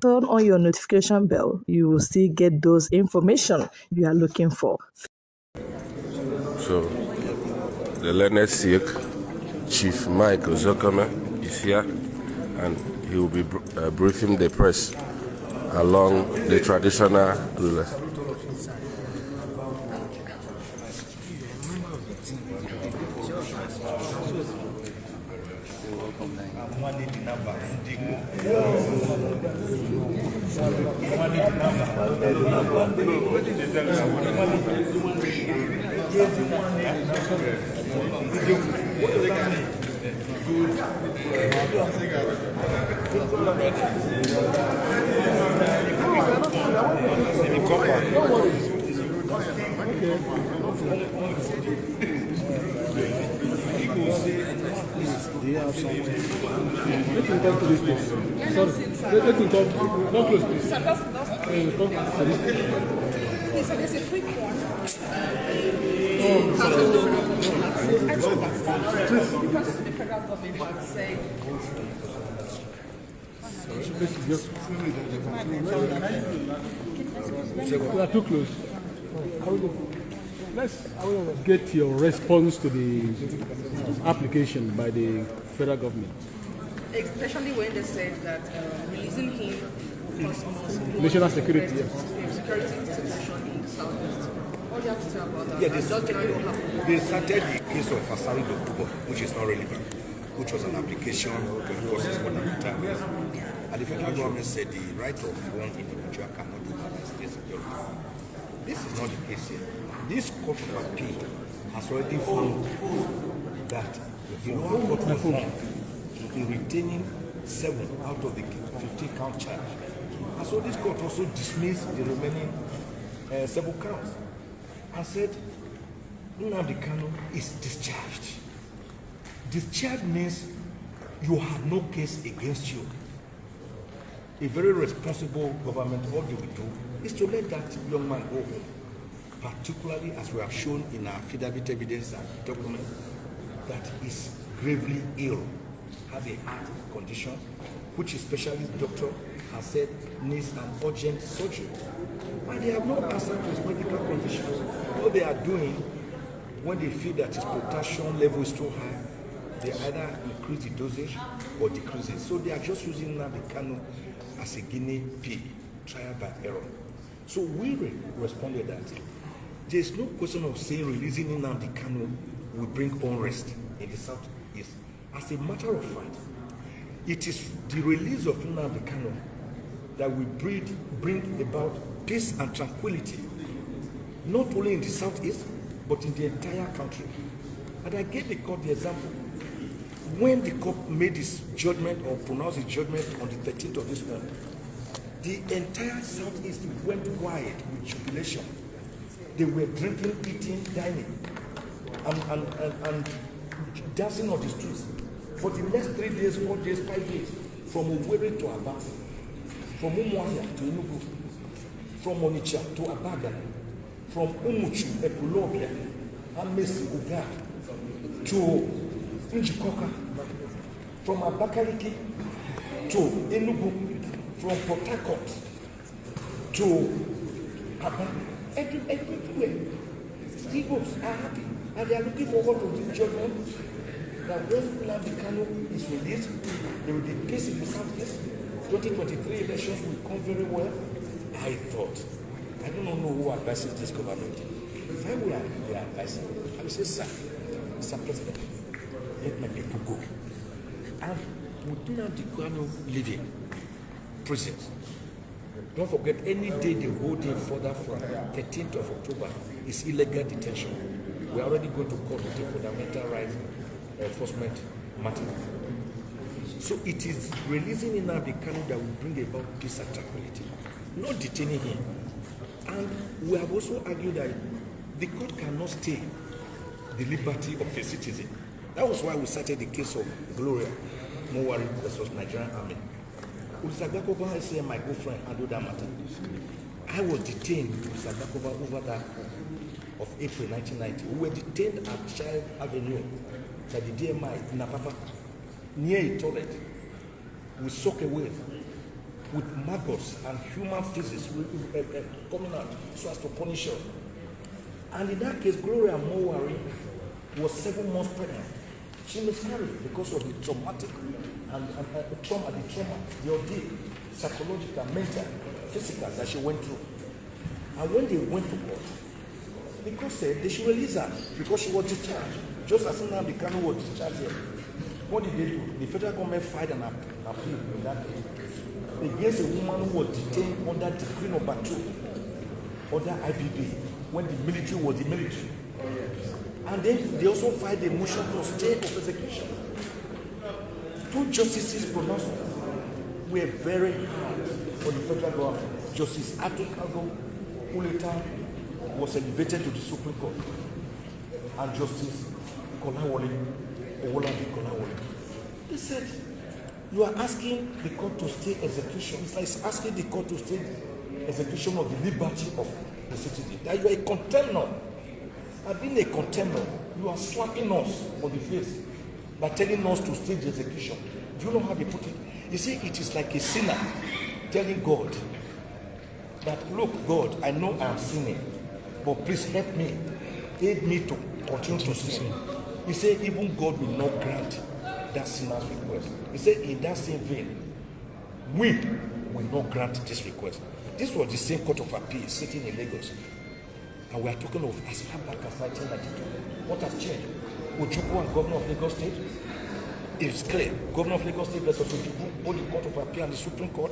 turn on your notification bell, you will still get those information you are looking for. So, the learned Sikh, Chief Mike Ozekhome, is here, and he will be briefing the press along the traditional. Do you have something? Let him come to this place. Sorry. Let him come. Not close, please. So there's a quick one. Because the federal government would say. We are too close. Let's get your response to the application by the federal government. Especially when they said that releasing him will cause national security, yes. Security situation in the southeast. What do you have to say about that? Yeah, they started the case of Asari Dokubo, which is not relevant, which was an application to enforce his one retirement. And the federal government said the right of one individual cannot be state security. This is not the case here. This court of appeal has already found that the lower court was wrong in retaining 7 out of the 15 count charge. And so this court also dismissed the remaining 7 counts and said Nnamdi Kanu is discharged. Discharge means you have no case against you. A very responsible government, all they will do is to let that young man go home, particularly as we have shown in our affidavit evidence and document that he is gravely ill, has a heart condition, which a specialist doctor has said needs an urgent surgery. And they have no answer to his medical condition. What they are doing, when they feel that his potassium level is too high, they either increase the dosage or decrease it. So they are just using Nnamdi Kanu as a guinea pig, trial by error. So we responded that there is no question of saying releasing Nnamdi Kanu will bring unrest in the southeast. As a matter of fact, it is the release of Nnamdi Kanu that will bring about peace and tranquility, not only in the southeast, but in the entire country. And I gave the court the example. When the court made its judgment or pronounced its judgment on the 13th of this month, the entire southeast went wild with jubilation. They were drinking, eating, dining, and dancing on the streets for the next 3 days, 4 days, 5 days, from Owerri to Aba, from Umuahia to Enugu, from Onitsha to Abadan, from Umuchu, Ekulobia, Amesi, Uga, to Njikoka, from Abakaliki to Enugu, from Port Harcourt to Aba, everywhere. Igbos are happy, and they are looking forward to this judgment that when Nnamdi Kanu is released, there will be peace in the southeast. 2023 elections will come very well. I thought, I don't know who advises this government. If I were the advisor, I would say, sir, Mr. President, let my people go. And with Nnamdi Kanu leaving prison, don't forget, any day they hold him further from 13th of October is illegal detention. We are already going to court with the fundamental rights enforcement matter. So it is releasing Nnamdi Kanu that will bring about peace and tranquility, not detaining him. And we have also argued that the court cannot stay the liberty of a citizen. That was why we cited the case of Gloria Mowari versus Nigerian Army. Ozekhome is my good friend, handled that matter. I was detained with Ozekhome over that of April 1990. We were detained at Child Avenue, at the DMI in Apapa, near a toilet. We soak away. with maggots and human feces coming out so as to punish us. And in that case, Gloria Mowari was 7 months pregnant. She miscarried because of the traumatic the ordeal, psychological, mental, physical that she went through. And when they went to court, the court said they should release her because she was discharged. Just as Nnamdi Kanu was discharged here. What did they do? The federal government filed an appeal in that case against a woman who was detained under decree number 2, under IBB, when the military was the military. And then they also filed a motion for stay of execution. 2 justices pronounced were very hard on the federal government. Justice Atukago, who later was elevated to the Supreme Court, and Justice Kolawole, Owolabi Kolawole. They said, you are asking the court to stay execution. It's like asking the court to stay execution of the liberty of the citizen. That you are a contemnor. And being a contemnor, you are slapping us on the face by telling us to stay the execution. Do you know how they put it? You see, it is like a sinner telling God that, look, God, I know I am sinning, but please help me. Aid me to continue to sin. He said, even God will not grant that sinner's request. He said, in that same vein, we will not grant this request. This was the same court of appeal sitting in Lagos. And we are talking of as far back as 1992. What has changed? Ojukwu and Governor of Lagos State, it's clear. Governor of Lagos State versus Ojukwu, both the Court of Appeal and the Supreme Court,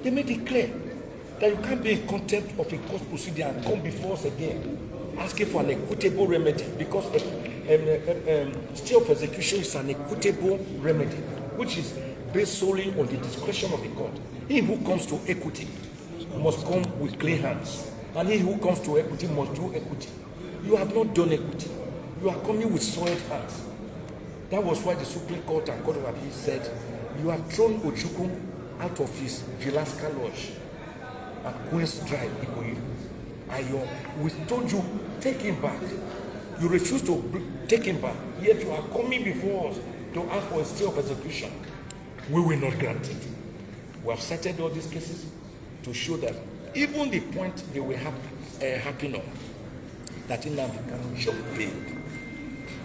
they made it clear that you can't be in contempt of a court procedure and come before us again asking for an equitable remedy, because stay of execution is an equitable remedy, which is based solely on the discretion of the court. He who comes to equity must come with clean hands, and he who comes to equity must do equity. You have not done equity. You are coming with soiled hands. That was why the Supreme Court and Court of Appeal said, you have thrown Ojukwu out of his Vilaska Lodge at Queen's Drive, Ikoyi. We told you, take him back. You refuse to take him back, yet you are coming before us to ask for a stay of execution. We will not grant it. We have cited all these cases to show that even the point they were happy on, that Nnamdi Kanu should pay,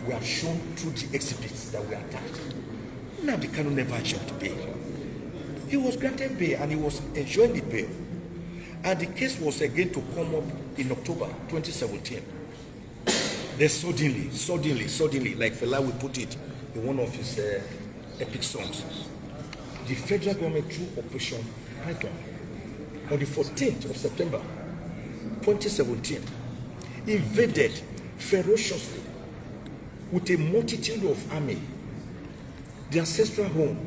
we have shown through the exhibits that we attached. Nnamdi Kanu never jumped bail. He was granted bail and he was enjoying the bail. And the case was again to come up in October 2017. Then suddenly, like Fela will put it in one of his epic songs, the federal government through Operation Python on the 14th of September 2017 invaded ferociously with a multitude of army the ancestral home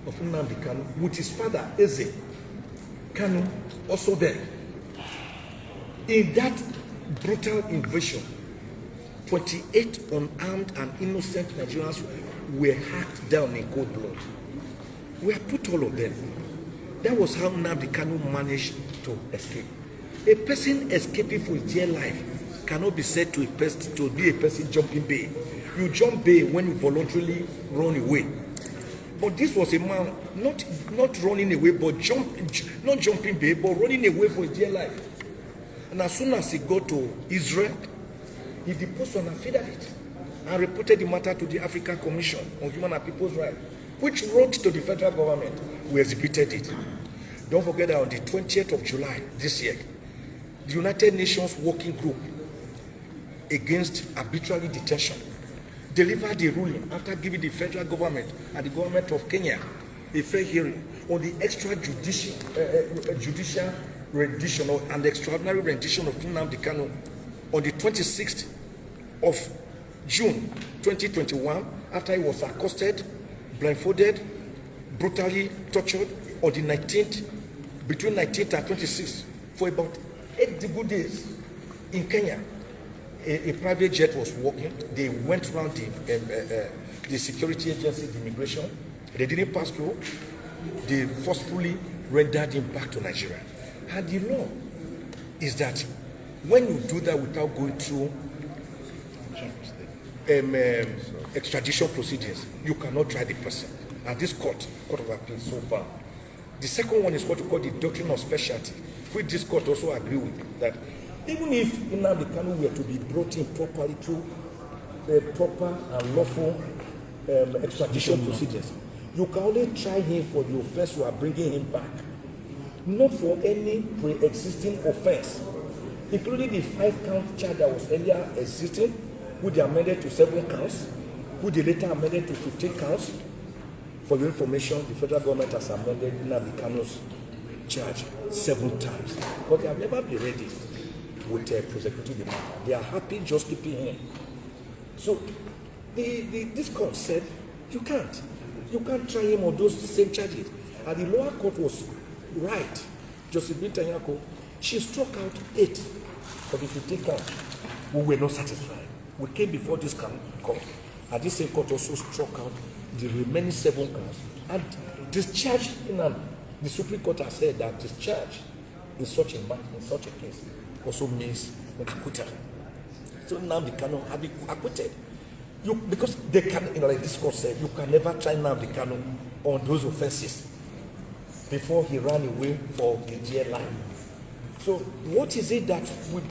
of Nnamdi Kanu, with his father Eze Kanu also there. In that brutal invasion, 28 unarmed and innocent Nigerians were hacked down in cold blood. We have put all of them. That was how Nnamdi Kanu managed to escape. A person escaping for his dear life cannot be said to be a person jumping bail. You jump bail when you voluntarily run away. But this was a man not running away, but not jumping bail, but running away for his dear life. And as soon as he got to Israel, he deposed an affidavit and reported the matter to the African Commission on Human and People's Rights, which wrote to the federal government. We executed it. Don't forget that on the 20th of July this year, the United Nations Working Group against arbitrary detention delivered a ruling after giving the federal government and the government of Kenya a fair hearing on the judicial rendition and extraordinary rendition of Nnamdi Kanu on the 26th of June 2021, after he was accosted, blindfolded, brutally tortured on the 19th, between 19th and 26th, for about 8 good days in Kenya. A private jet was walking. They went around the security agency, the immigration. They didn't pass through. They forcefully rendered him back to Nigeria. And the law is that when you do that without going through extradition proceedings, you cannot try the person. And this court of appeal so far The second one is what we call the doctrine of specialty, which this court also agree with, that even if Nnamdi Kanu were to be brought in properly through the proper and lawful extradition procedures, you can only try him for the offense you are bringing him back, not for any pre-existing offense, including the 5-count charge that was earlier existing, which they amended to 7 counts, which they later amended to 15 counts. For your information, the federal government has amended Nnamdi Kanu's charge 7 times, but they have never been ready with prosecuting the matter. They are happy just keeping him. So this court said, you can't try him on those same charges. And the lower court was right. Josephine Tanyako, she struck out 8 of the 15 counts. We were not satisfied. We came before this court, and this same court also struck out the remaining 7 counts and discharged him. The Supreme Court has said that discharge in such a case also means acquittal. So Nnamdi Kanu have been acquitted. Because they can, like this court said, you can never try Nnamdi Kanu on those offenses before he ran away for the jail life. So what is it that we